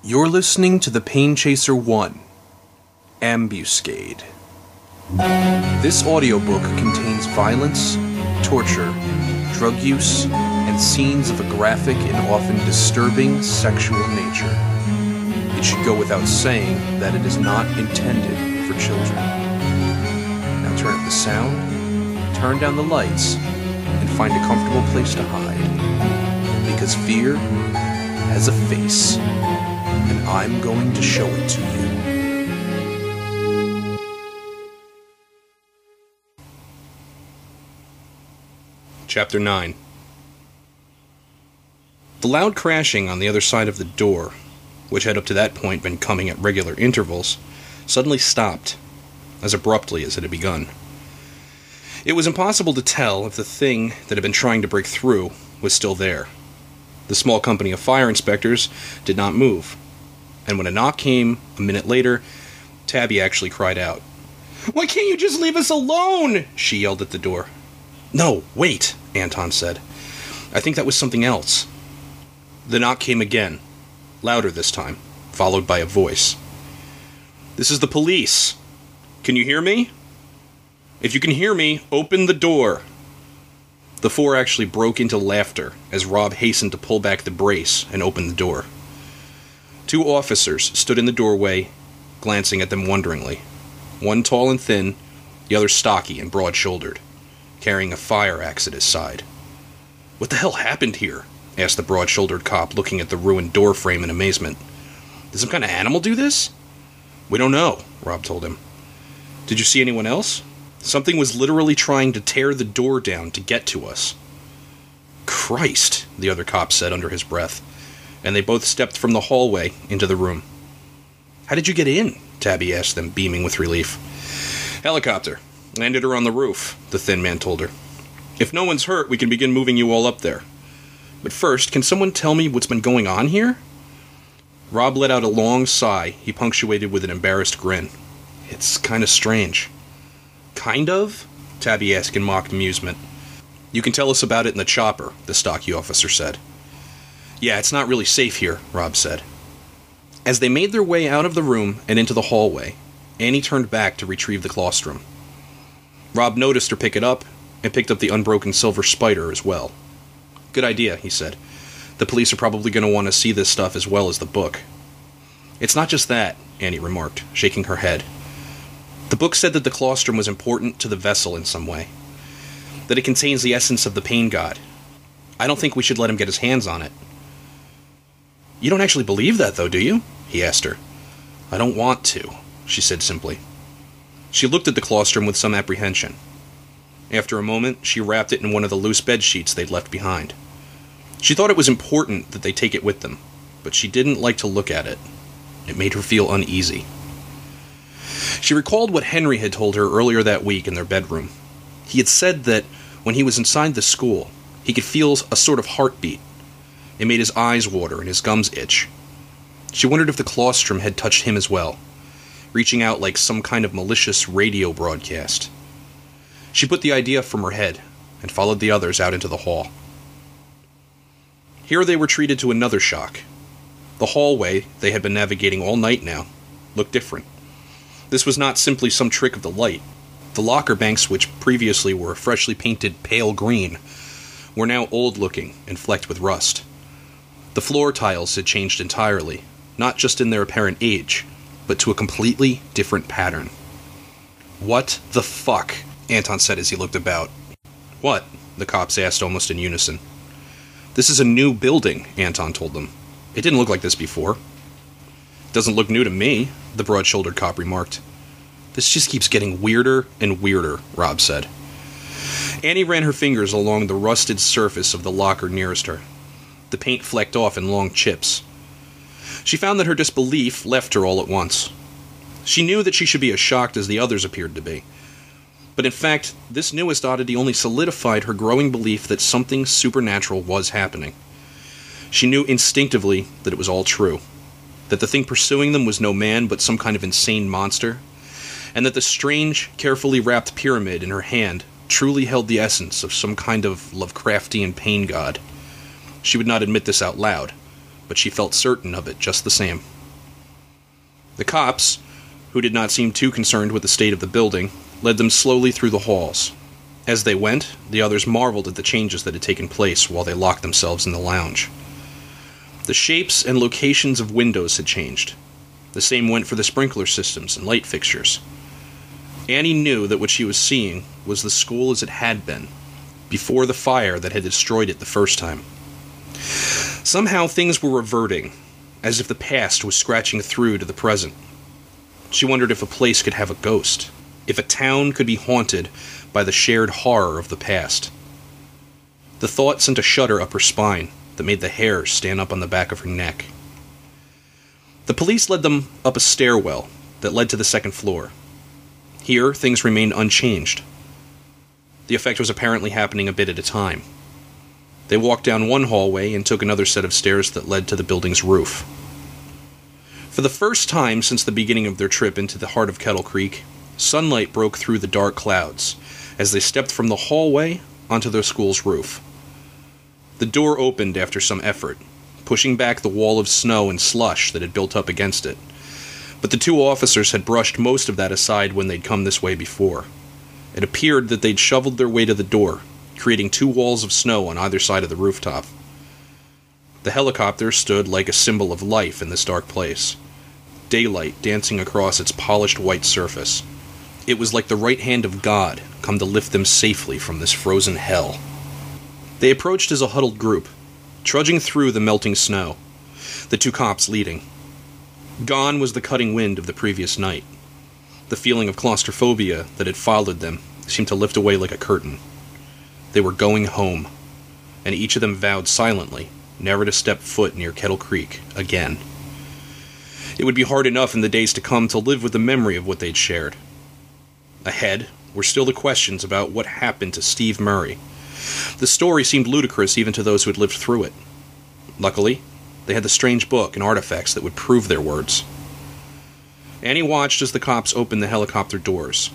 You're listening to The Pain Chaser 1, Ambuscade. This audiobook contains violence, torture, drug use, and scenes of a graphic and often disturbing sexual nature. It should go without saying that it is not intended for children. Now turn up the sound, turn down the lights, and find a comfortable place to hide. Because fear has a face, and I'm going to show it to you. Chapter 9. The loud crashing on the other side of the door, which had up to that point been coming at regular intervals, suddenly stopped, as abruptly as it had begun. It was impossible to tell if the thing that had been trying to break through was still there. The small company of fire inspectors did not move, and when a knock came a minute later, Tabby actually cried out. "Why can't you just leave us alone?" she yelled at the door. "No, wait," Anton said. "I think that was something else." The knock came again, louder this time, followed by a voice. "This is the police. Can you hear me? If you can hear me, open the door." The four actually broke into laughter as Rob hastened to pull back the brace and open the door. Two officers stood in the doorway, glancing at them wonderingly. One tall and thin, the other stocky and broad-shouldered, carrying a fire axe at his side. "What the hell happened here?" asked the broad-shouldered cop, looking at the ruined door frame in amazement. "Did some kind of animal do this?" "We don't know," Rob told him. "Did you see anyone else? Something was literally trying to tear the door down to get to us." "Christ," the other cop said under his breath, and they both stepped from the hallway into the room. "How did you get in?" Tabby asked them, beaming with relief. "Helicopter. Landed her on the roof," the thin man told her. "If no one's hurt, we can begin moving you all up there. But first, can someone tell me what's been going on here?" Rob let out a long sigh he punctuated with an embarrassed grin. "It's kind of strange." "Kind of?" Tabby asked in mock amusement. "You can tell us about it in the chopper," the stocky officer said. "Yeah, it's not really safe here," Rob said. As they made their way out of the room and into the hallway, Annie turned back to retrieve the colostrum. Rob noticed her pick it up, and picked up the unbroken silver spider as well. "Good idea," he said. "The police are probably going to want to see this stuff as well as the book." "It's not just that," Annie remarked, shaking her head. "The book said that the colostrum was important to the vessel in some way. That it contains the essence of the pain god. I don't think we should let him get his hands on it." "You don't actually believe that, though, do you?" he asked her. "I don't want to," she said simply. She looked at the colostrum with some apprehension. After a moment, she wrapped it in one of the loose bed sheets they'd left behind. She thought it was important that they take it with them, but she didn't like to look at it. It made her feel uneasy. She recalled what Henry had told her earlier that week in their bedroom. He had said that when he was inside the school, he could feel a sort of heartbeat. It made his eyes water and his gums itch. She wondered if the colostrum had touched him as well, reaching out like some kind of malicious radio broadcast. She put the idea from her head and followed the others out into the hall. Here they were treated to another shock. The hallway they had been navigating all night now looked different. This was not simply some trick of the light. The locker banks, which previously were freshly painted pale green, were now old-looking and flecked with rust. The floor tiles had changed entirely, not just in their apparent age, but to a completely different pattern. "What the fuck?" Anton said as he looked about. "What?" the cops asked almost in unison. "This is a new building," Anton told them. "It didn't look like this before." "Doesn't look new to me," the broad-shouldered cop remarked. "This just keeps getting weirder and weirder," Rob said. Annie ran her fingers along the rusted surface of the locker nearest her. The paint flecked off in long chips. She found that her disbelief left her all at once. She knew that she should be as shocked as the others appeared to be. But in fact, this newest oddity only solidified her growing belief that something supernatural was happening. She knew instinctively that it was all true. That the thing pursuing them was no man but some kind of insane monster, and that the strange, carefully wrapped pyramid in her hand truly held the essence of some kind of Lovecraftian pain god. She would not admit this out loud, but she felt certain of it just the same. The cops, who did not seem too concerned with the state of the building, led them slowly through the halls. As they went, the others marveled at the changes that had taken place while they locked themselves in the lounge. The shapes and locations of windows had changed. The same went for the sprinkler systems and light fixtures. Annie knew that what she was seeing was the school as it had been, before the fire that had destroyed it the first time. Somehow things were reverting, as if the past was scratching through to the present. She wondered if a place could have a ghost, if a town could be haunted by the shared horror of the past. The thought sent a shudder up her spine that made the hair stand up on the back of her neck. The police led them up a stairwell that led to the second floor. Here, things remained unchanged. The effect was apparently happening a bit at a time. They walked down one hallway and took another set of stairs that led to the building's roof. For the first time since the beginning of their trip into the heart of Kettle Creek, sunlight broke through the dark clouds as they stepped from the hallway onto their school's roof. The door opened after some effort, pushing back the wall of snow and slush that had built up against it. But the two officers had brushed most of that aside when they'd come this way before. It appeared that they'd shoveled their way to the door, creating two walls of snow on either side of the rooftop. The helicopter stood like a symbol of life in this dark place, daylight dancing across its polished white surface. It was like the right hand of God come to lift them safely from this frozen hell. They approached as a huddled group, trudging through the melting snow, the two cops leading. Gone was the cutting wind of the previous night. The feeling of claustrophobia that had followed them seemed to lift away like a curtain. They were going home, and each of them vowed silently never to step foot near Kettle Creek again. It would be hard enough in the days to come to live with the memory of what they'd shared. Ahead were still the questions about what happened to Steve Murray. The story seemed ludicrous even to those who had lived through it. Luckily, they had the strange book and artifacts that would prove their words. Annie watched as the cops opened the helicopter doors,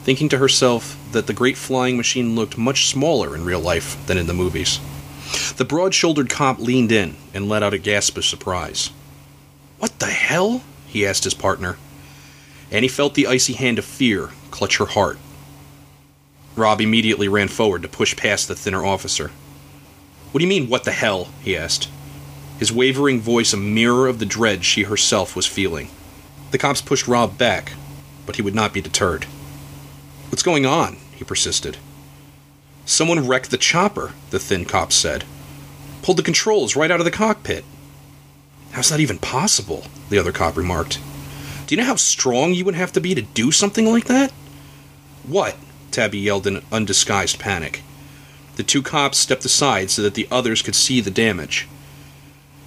thinking to herself that the great flying machine looked much smaller in real life than in the movies. The broad-shouldered cop leaned in and let out a gasp of surprise. "What the hell?" he asked his partner. Annie felt the icy hand of fear clutch her heart. Rob immediately ran forward to push past the thinner officer. "What do you mean, what the hell?" he asked, his wavering voice a mirror of the dread she herself was feeling. The cops pushed Rob back, but he would not be deterred. "What's going on?" he persisted. "Someone wrecked the chopper," the thin cop said. "Pulled the controls right out of the cockpit." "How's that even possible?" the other cop remarked. "Do you know how strong you would have to be to do something like that?" "What?" Tabby yelled in undisguised panic. The two cops stepped aside so that the others could see the damage.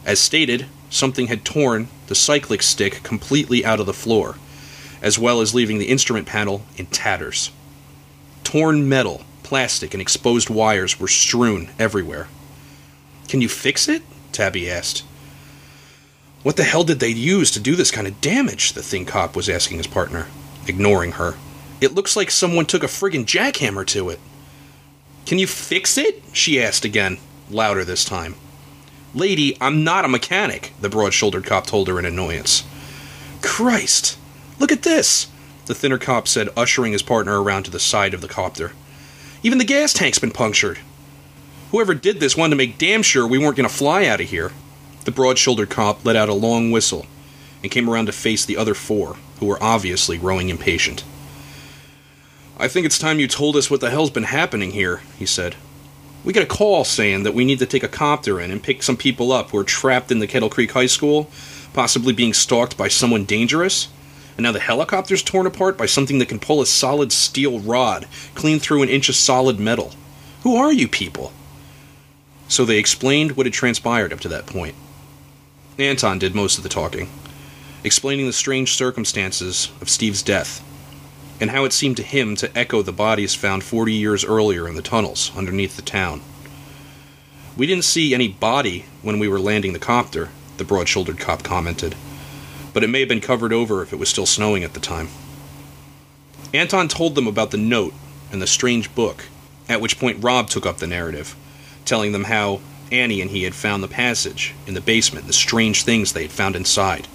As stated, something had torn the cyclic stick completely out of the floor, as well as leaving the instrument panel in tatters. Torn metal, plastic, and exposed wires were strewn everywhere. "Can you fix it?" Tabby asked. "What the hell did they use to do this kind of damage?" the thin cop was asking his partner, ignoring her. "It looks like someone took a friggin' jackhammer to it." "Can you fix it?" she asked again, louder this time. "Lady, I'm not a mechanic," the broad-shouldered cop told her in annoyance. "Christ, look at this," the thinner cop said, ushering his partner around to the side of the copter. "Even the gas tank's been punctured. Whoever did this wanted to make damn sure we weren't going to fly out of here." The broad-shouldered cop let out a long whistle and came around to face the other four, who were obviously growing impatient. "I think it's time you told us what the hell's been happening here," he said. "We got a call saying that we need to take a copter in and pick some people up who are trapped in the Kettle Creek High School, possibly being stalked by someone dangerous, and now the helicopter's torn apart by something that can pull a solid steel rod clean through an inch of solid metal. Who are you people?" So they explained what had transpired up to that point. Anton did most of the talking, explaining the strange circumstances of Steve's death, and how it seemed to him to echo the bodies found 40 years earlier in the tunnels underneath the town. "We didn't see any body when we were landing the copter," the broad-shouldered cop commented, "but it may have been covered over if it was still snowing at the time." Anton told them about the note and the strange book, at which point Rob took up the narrative, telling them how, Annie and he had found the passage in the basement, the strange things they had found inside.